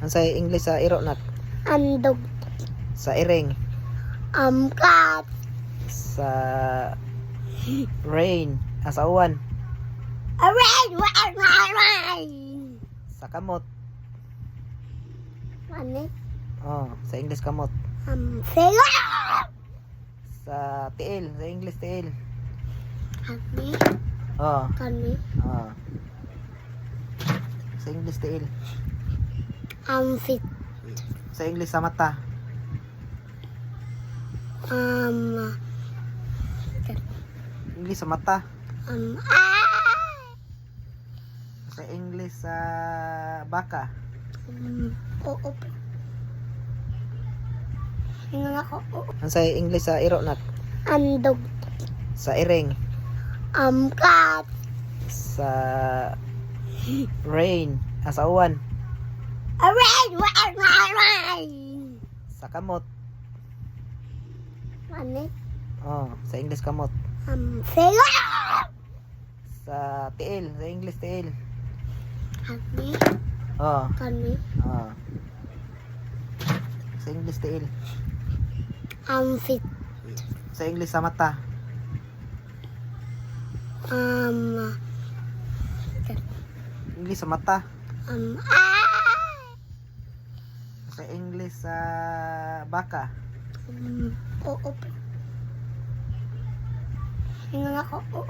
Ang sa English sa iro nak. Andog. Sa iring. Kat. Sa rain. Sa uwan. Aray. Sa kamot. Ano? Oh, sa English kamot. Selo. Sa tiil. Sa English tiil. Kami. Oh. Kami. Oh. Sa English tiil. Fit. Sa English sa mata. English sa mata. Sa English sa baka. Oo. Tingnan ako. Ang sa English sa iro nak. Andog. Sa iring. Kat. Sa rain. Sa uwan. Aray. Sa kamot. Ano? Oh, sa English kamot. Selo. Sa tiil. Sa English tiil. Kami. Oh. Kami. Oh. Sa English tiil. Fit. Sa English sa mata. English sa mata. Sa English sa baka. Oo. Tingnan ako.